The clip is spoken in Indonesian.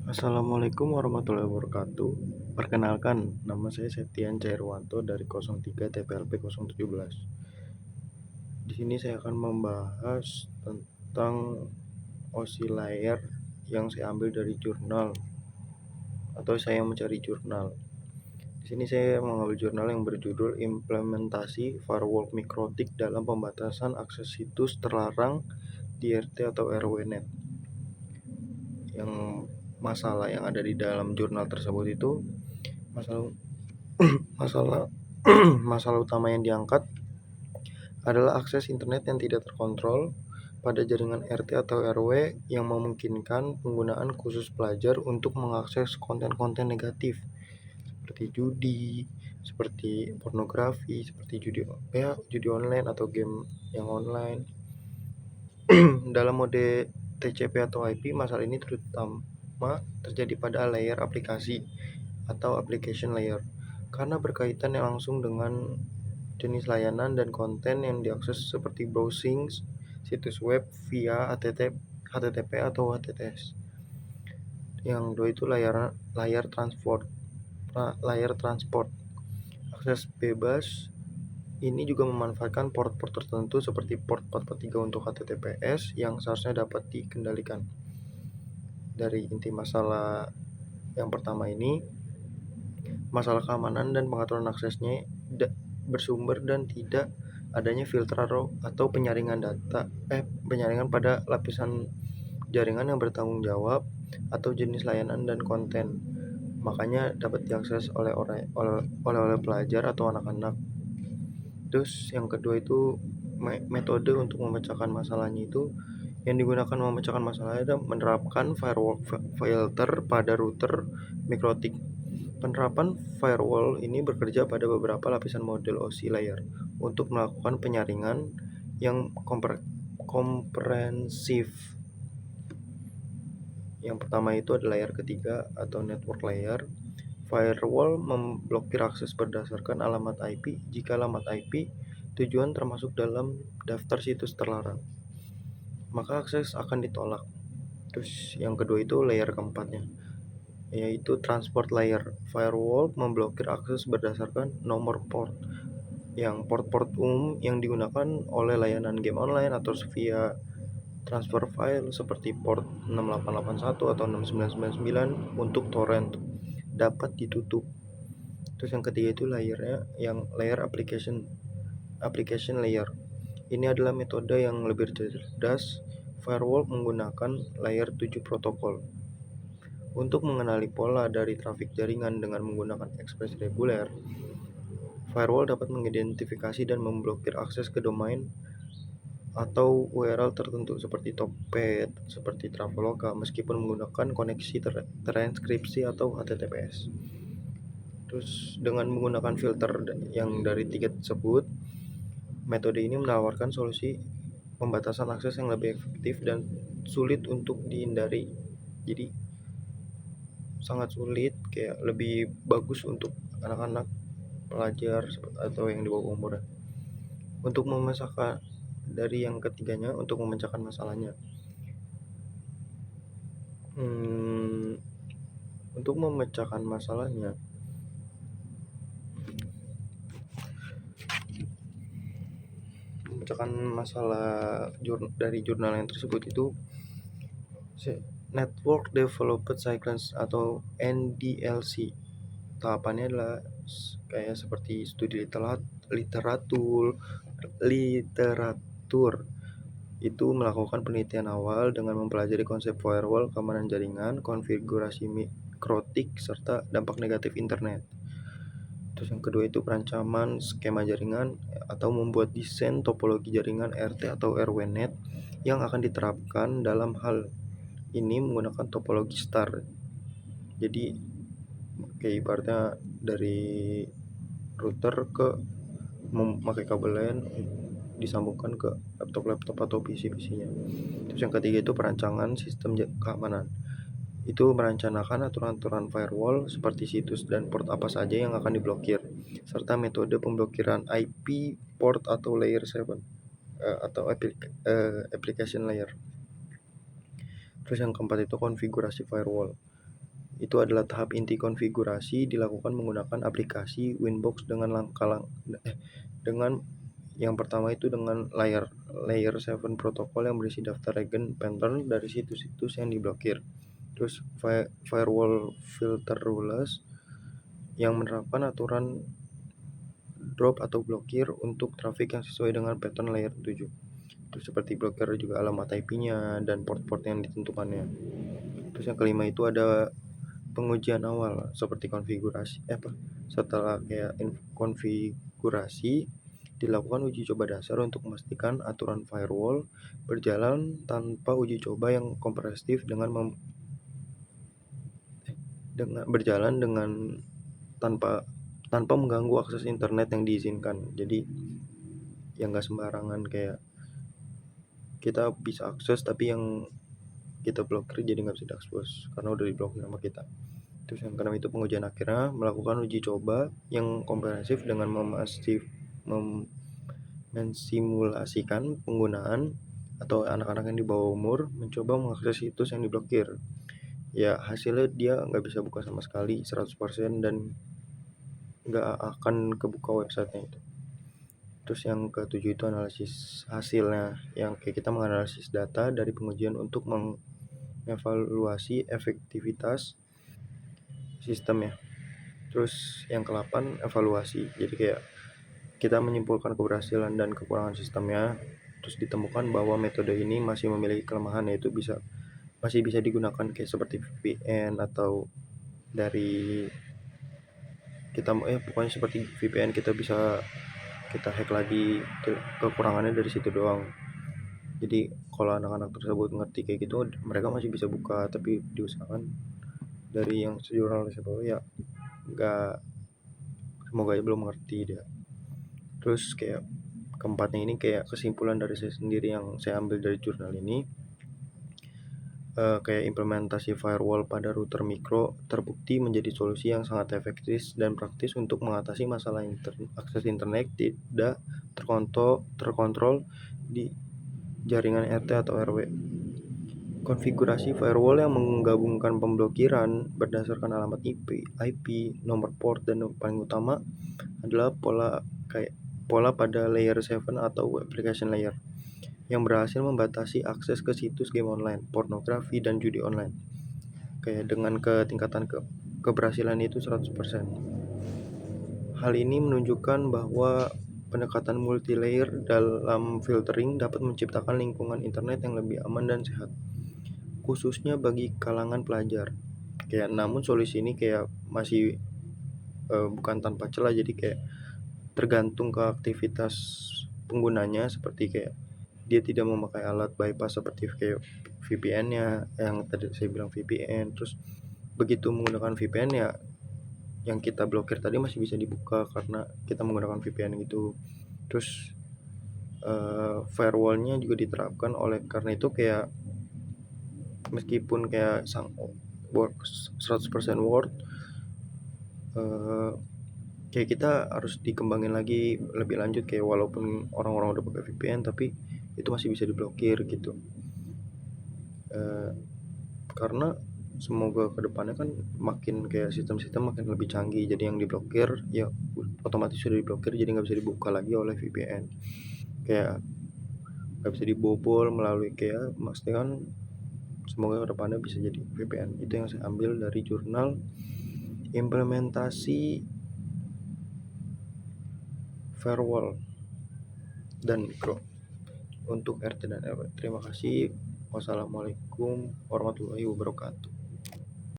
Assalamualaikum warahmatullahi wabarakatuh. Perkenalkan, nama saya Septian Cairwanto dari 03 TPLP 017. Di sini saya akan membahas tentang OSI layar yang saya ambil dari jurnal atau saya mencari jurnal. Di sini saya mengambil jurnal yang berjudul Implementasi Firewall Mikrotik dalam Pembatasan Akses Situs Terlarang di RT atau RWNet. Yang masalah yang ada di dalam jurnal tersebut itu masalah masalah masalah utama yang diangkat adalah akses internet yang tidak terkontrol pada jaringan RT atau RW yang memungkinkan penggunaan khusus pelajar untuk mengakses konten-konten negatif seperti judi, seperti pornografi, seperti judi online atau game yang online. Dalam mode TCP atau IP, masalah ini terutama terjadi pada layer aplikasi atau application layer karena berkaitan langsung dengan jenis layanan dan konten yang diakses seperti browsing situs web via HTTP atau HTTPS. Yang kedua itu layar transport. Akses bebas ini juga memanfaatkan port-port tertentu seperti port 443 untuk HTTPS yang seharusnya dapat dikendalikan. Dari inti masalah yang pertama ini, masalah keamanan dan pengaturan aksesnya bersumber dan tidak adanya filter atau penyaringan pada lapisan jaringan yang bertanggung jawab atau jenis layanan dan konten. Makanya dapat diakses oleh pelajar atau anak-anak. Terus yang kedua itu metode untuk memecahkan masalahnya itu yang digunakan memecahkan masalahnya adalah menerapkan firewall filter pada router mikrotik. Penerapan firewall ini bekerja pada beberapa lapisan model OSI layer untuk melakukan penyaringan yang komprehensif. Yang pertama itu adalah layer ketiga atau network layer. Firewall memblokir akses berdasarkan alamat IP jika alamat IP tujuan termasuk dalam daftar situs terlarang, maka akses akan ditolak. Terus yang kedua itu layer keempatnya, yaitu transport layer. Firewall memblokir akses berdasarkan nomor port, yang port-port umum yang digunakan oleh layanan game online atau via transfer file seperti port 6881 atau 6999 untuk torrent dapat ditutup. Terus yang ketiga itu layer application layer. Ini adalah metode yang lebih cerdas. Firewall menggunakan layer 7 protokol untuk mengenali pola dari trafik jaringan dengan menggunakan ekspresi reguler. Firewall dapat mengidentifikasi dan memblokir akses ke domain atau URL tertentu seperti Tokped, seperti Traveloka meskipun menggunakan koneksi terenkripsi atau HTTPS. Terus dengan menggunakan filter yang dari tiga tersebut, metode ini menawarkan solusi pembatasan akses yang lebih efektif dan sulit untuk dihindari. Jadi sangat sulit, kayak lebih bagus untuk anak-anak, pelajar atau yang di bawah umur. Untuk memecahkan dari yang ketiganya, untuk memecahkan masalahnya, untuk memecahkan masalahnya dari jurnal yang tersebut itu Network Developed Cycles atau NDLC. Tahapannya adalah kayak seperti studi literatur itu melakukan penelitian awal dengan mempelajari konsep firewall, keamanan jaringan, konfigurasi mikrotik, serta dampak negatif internet. Terus yang kedua itu perancaman skema jaringan atau membuat desain topologi jaringan RT atau RWNet yang akan diterapkan. Dalam hal ini menggunakan topologi star. Jadi kayak ibaratnya dari router ke memakai kabel LAN disambungkan ke laptop atau PC-nya. Terus yang ketiga itu perancangan sistem keamanan. Itu merencanakan aturan-aturan firewall seperti situs dan port apa saja yang akan diblokir, serta metode pemblokiran IP port atau layer 7 atau application layer. Terus yang keempat itu konfigurasi firewall. Itu adalah tahap inti konfigurasi dilakukan menggunakan aplikasi Winbox dengan yang pertama itu dengan layer 7 protokol yang berisi daftar regen pattern dari situs-situs yang diblokir. Terus firewall filter rules yang menerapkan aturan drop atau blokir untuk trafik yang sesuai dengan pattern layer 7. Terus seperti blokir juga alamat IP-nya dan port-port yang ditentukannya. Terus yang kelima itu ada pengujian awal seperti setelah konfigurasi dilakukan uji coba dasar untuk memastikan aturan firewall berjalan tanpa uji coba yang komprehensif berjalan dengan tanpa mengganggu akses internet yang diizinkan. Jadi yang nggak sembarangan kayak kita bisa akses tapi yang kita blokir jadi nggak bisa diakses karena udah diblokir sama kita. Terus yang keenam itu pengujian akhirnya melakukan uji coba yang komprehensif dengan mensimulasikan penggunaan atau anak-anak yang di bawah umur mencoba mengakses situs yang diblokir. Ya hasilnya dia nggak bisa buka sama sekali 100% dan nggak akan kebuka websitenya itu. Terus yang ketujuh itu analisis hasilnya, yang kayak kita menganalisis data dari pengujian untuk mengevaluasi efektivitas sistemnya. Terus yang ke-8 evaluasi, jadi kayak kita menyimpulkan keberhasilan dan kekurangan sistemnya, terus ditemukan bahwa metode ini masih memiliki kelemahan, yaitu masih bisa digunakan kayak seperti VPN atau dari pokoknya seperti VPN kita bisa kita hack lagi, kekurangannya dari situ doang. Jadi kalau anak-anak tersebut ngerti kayak gitu mereka masih bisa buka, tapi diusahakan dari yang sejurnalis itu ya nggak, semoga aja belum ngerti dia. Terus kayak keempatnya ini kayak kesimpulan dari saya sendiri yang saya ambil dari jurnal ini, kayak implementasi firewall pada router mikro terbukti menjadi solusi yang sangat efektif dan praktis untuk mengatasi masalah akses internet tidak terkontrol di jaringan RT atau RW. Konfigurasi firewall yang menggabungkan pemblokiran berdasarkan alamat IP, nomor port, dan paling utama adalah pola pada layer 7 atau application layer yang berhasil membatasi akses ke situs game online, pornografi, dan judi online. Kayak dengan tingkatan keberhasilan itu 100%. Hal ini menunjukkan bahwa pendekatan multi-layer dalam filtering dapat menciptakan lingkungan internet yang lebih aman dan sehat, khususnya bagi kalangan pelajar. Namun solusi ini kayak masih bukan tanpa celah, jadi kayak tergantung ke aktivitas penggunanya, seperti kayak dia tidak memakai alat bypass seperti kayak VPN-nya yang tadi saya bilang VPN. Terus begitu menggunakan VPN ya yang kita blokir tadi masih bisa dibuka karena kita menggunakan VPN gitu. Terus firewall-nya juga diterapkan, oleh karena itu kayak meskipun kayak 100% worth, kayak kita harus dikembangin lagi lebih lanjut, kayak walaupun orang-orang udah pakai VPN tapi itu masih bisa diblokir gitu. Karena semoga kedepannya kan makin kayak sistem-sistem makin lebih canggih, jadi yang diblokir ya otomatis sudah diblokir, jadi nggak bisa dibuka lagi oleh VPN, kayak nggak bisa dibobol melalui kayak memastikan. Semoga kedepannya bisa jadi VPN. Itu yang saya ambil dari jurnal implementasi firewall dan mikro untuk RT dan RW. Terima kasih. Wassalamualaikum warahmatullahi wabarakatuh.